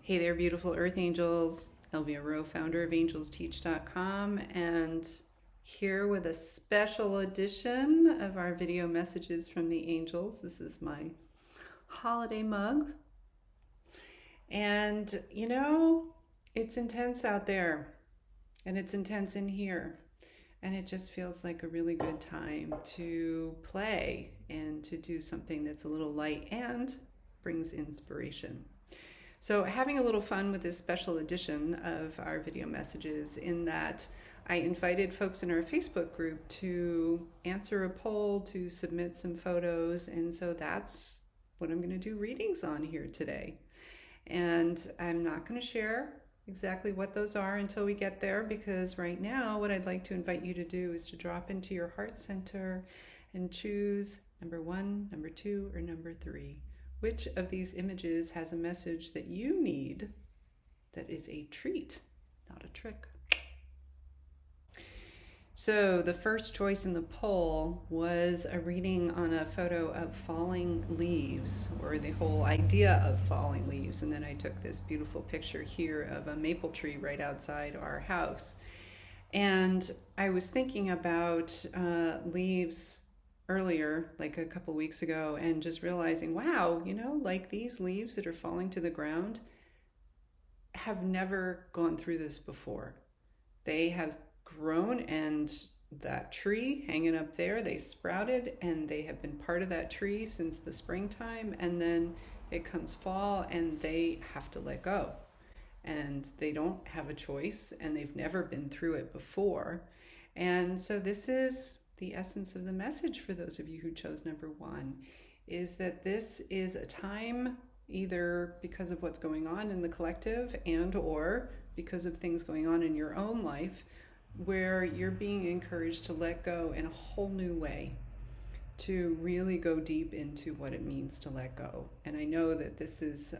Hey there, beautiful earth angels. Elvia Rowe, founder of angelsteach.com, and here with a special edition of our video messages from the angels. This is my holiday mug. And it's intense out there, and it's intense in here. And it just feels like a really good time to play and to do something that's a little light and brings inspiration. So having a little fun with this special edition of our video messages, in that I invited folks in our Facebook group to answer a poll, to submit some photos, and so that's what I'm going to do readings on here today. And I'm not going to share exactly what those are until we get there, because right now what I'd like to invite you to do is to drop into your heart center and choose number 1, number 2, or number 3. Which of these images has a message that you need that is a treat, not a trick? So the first choice in the poll was a reading on a photo of falling leaves, or the whole idea of falling leaves. And then I took this beautiful picture here of a maple tree right outside our house. And I was thinking about leaves earlier, like a couple weeks ago, and just realizing, wow, like these leaves that are falling to the ground have never gone through this before. They have grown, and that tree hanging up there, they sprouted, and they have been part of that tree since the springtime, and then it comes fall and they have to let go. And they don't have a choice, and they've never been through it before. And so this is the essence of the message for those of you who chose number 1, is that this is a time, either because of what's going on in the collective and or because of things going on in your own life, where you're being encouraged to let go in a whole new way, to really go deep into what it means to let go. And I know that this is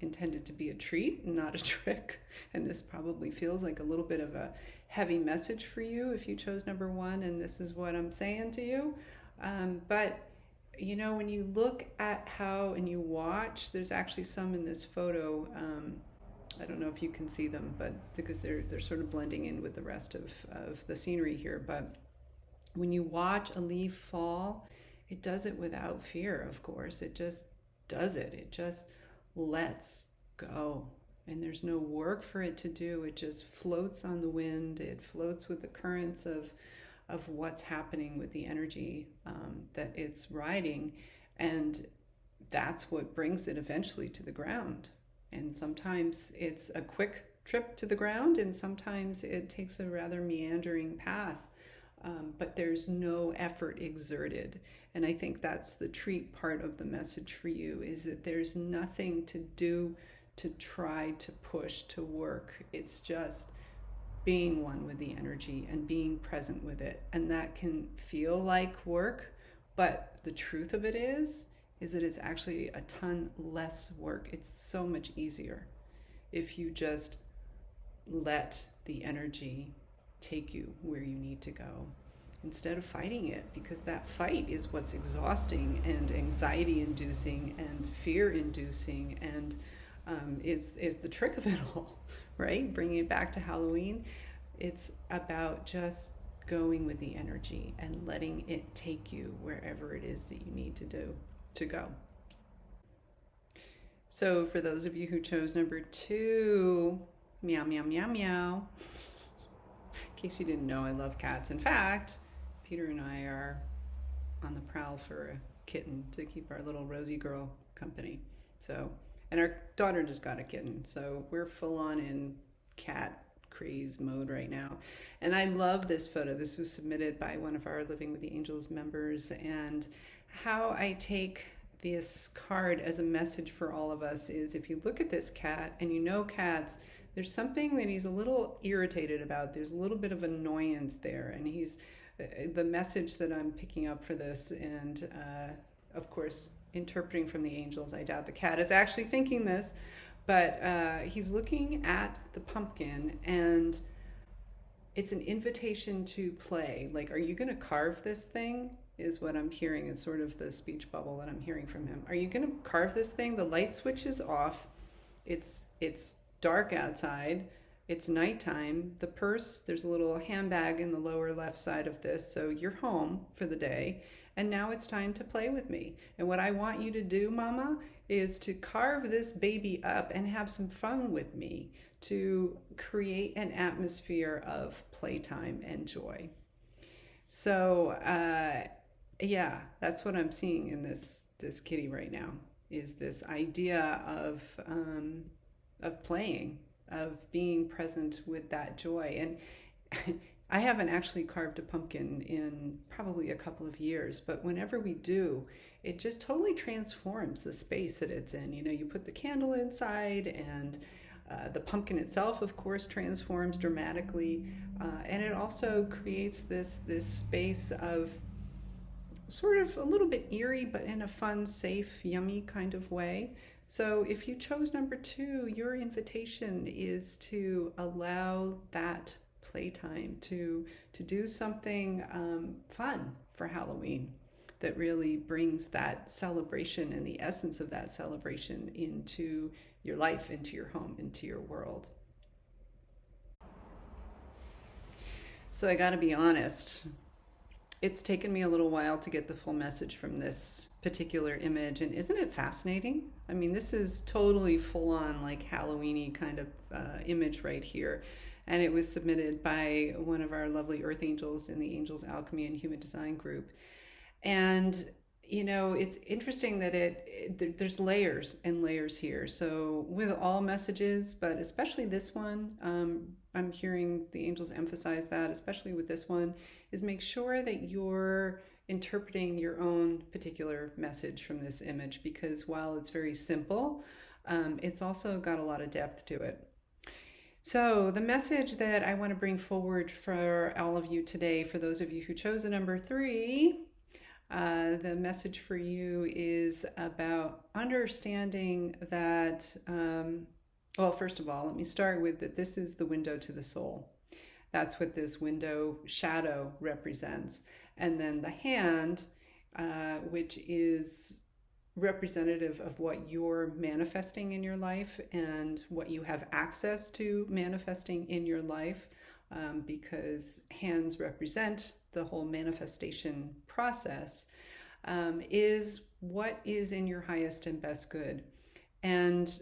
intended to be a treat, not a trick. And this probably feels like a little bit of a heavy message for you if you chose number 1, and this is what I'm saying to you. But when you look at how, and you watch, there's actually some in this photo. I don't know if you can see them, but because they're sort of blending in with the rest of the scenery here. But when you watch a leaf fall, it does it without fear, of course. It just does it. It just lets go. And there's no work for it to do. It just floats on the wind. It floats with the currents of what's happening with the energy that it's riding. And that's what brings it eventually to the ground. And sometimes it's a quick trip to the ground, and sometimes it takes a rather meandering path. But there's no effort exerted. And I think that's the treat part of the message for you, is that there's nothing to do, to try, to push, to work. It's just being one with the energy and being present with it. And that can feel like work, but the truth of it is that it's actually a ton less work. It's so much easier if you just let the energy take you where you need to go, instead of fighting it, because that fight is what's exhausting and anxiety inducing and fear inducing, and is the trick of it all, right? Bringing it back to Halloween, it's about just going with the energy and letting it take you wherever it is that you need to go. So for those of you who chose number 2, meow, meow, meow, meow. In case you didn't know, I love cats. In fact, Peter and I are on the prowl for a kitten to keep our little Rosie girl company. So, and our daughter just got a kitten, so we're full on in cat craze mode right now. And I love this photo. This was submitted by one of our Living with the Angels members, and how I take this card as a message for all of us is, if you look at this cat, and cats, there's something that he's a little irritated about. There's a little bit of annoyance there, and he's the message that I'm picking up for this, and of course interpreting from the angels. I doubt the cat is actually thinking this, but he's looking at the pumpkin, and it's an invitation to play. Like, are you going to carve this thing? Is what I'm hearing. It's sort of the speech bubble that I'm hearing from him. Are you going to carve this thing? The light switch is off. It's dark outside. It's nighttime. The purse, there's a little handbag in the lower left side of this, so you're home for the day. And now it's time to play with me. And what I want you to do, Mama, is to carve this baby up and have some fun with me to create an atmosphere of playtime and joy. So, yeah, that's what I'm seeing in this kitty right now is this idea of playing, of being present with that joy. And I haven't actually carved a pumpkin in probably a couple of years, but whenever we do, it just totally transforms the space that it's in. You know, you put the candle inside, and the pumpkin itself, of course, transforms dramatically, and it also creates this space of sort of a little bit eerie, but in a fun, safe, yummy kind of way. So if you chose number two, your invitation is to allow that playtime to do something fun for Halloween that really brings that celebration and the essence of that celebration into your life, into your home, into your world. So I got to be honest, it's taken me a little while to get the full message from this particular image. And isn't it fascinating? I mean, this is totally full on like Halloweeny kind of image right here. And it was submitted by one of our lovely earth angels in the Angels Alchemy and Human Design group. And you know, it's interesting that there's layers and layers here. So with all messages, but especially this one, I'm hearing the angels emphasize that, especially with this one, is make sure that you're interpreting your own particular message from this image, because while it's very simple, it's also got a lot of depth to it. So the message that I want to bring forward for all of you today, for those of you who chose the number three, the message for you is about understanding that, well, first of all, let me start with that this is the window to the soul. That's what this window shadow represents. And then the hand, which is representative of what you're manifesting in your life and what you have access to manifesting in your life, because hands represent the whole manifestation process, is what is in your highest and best good. And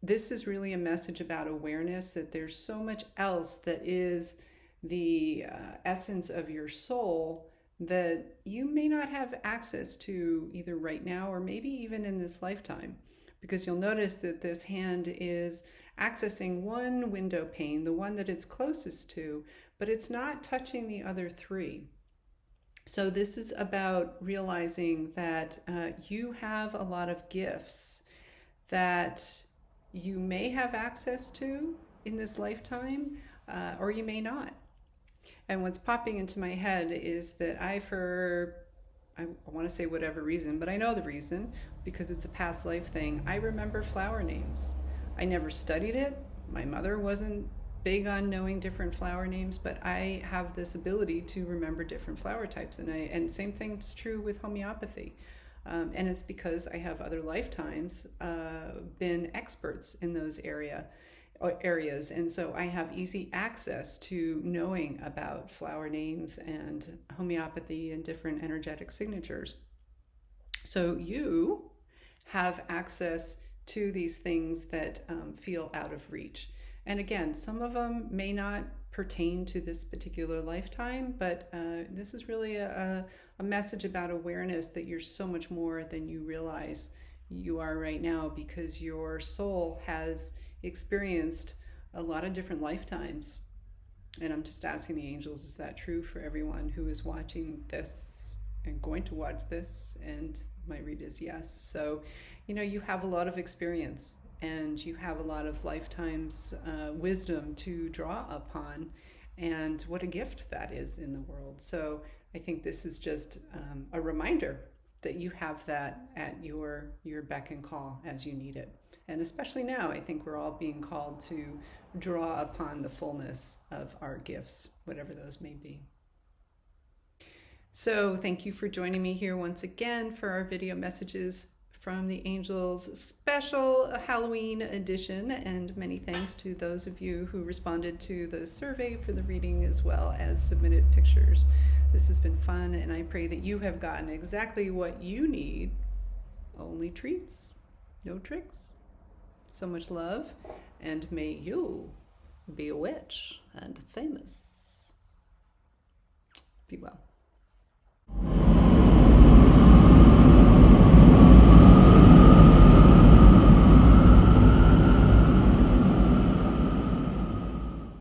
this is really a message about awareness, that there's so much else that is the essence of your soul that you may not have access to either right now or maybe even in this lifetime. Because you'll notice that this hand is accessing one window pane, the one that it's closest to, but it's not touching the other three. So this is about realizing that you have a lot of gifts that you may have access to in this lifetime, or you may not. And what's popping into my head is that I want to say whatever reason, but I know the reason, because it's a past life thing. I remember flower names. I never studied it. My mother wasn't big on knowing different flower names, but I have this ability to remember different flower types. And same thing's true with homeopathy. And it's because I have other lifetimes been experts in those areas, and so I have easy access to knowing about flower names and homeopathy and different energetic signatures. So you have access to these things that feel out of reach. And again, some of them may not pertain to this particular lifetime, but this is really a message about awareness that you're so much more than you realize you are right now, because your soul has experienced a lot of different lifetimes. And I'm just asking the angels, is that true for everyone who is watching this and going to watch this? And my read is yes. So, you know, you have a lot of experience and you have a lot of lifetimes wisdom to draw upon. And what a gift that is in the world. So I think this is just a reminder that you have that at your beck and call as you need it. And especially now, I think we're all being called to draw upon the fullness of our gifts, whatever those may be. So thank you for joining me here once again for our video messages from the Angels special Halloween edition, and many thanks to those of you who responded to the survey for the reading as well as submitted pictures. This has been fun, and I pray that you have gotten exactly what you need. Only treats, no tricks. So much love, and may you be a witch and famous. Be well.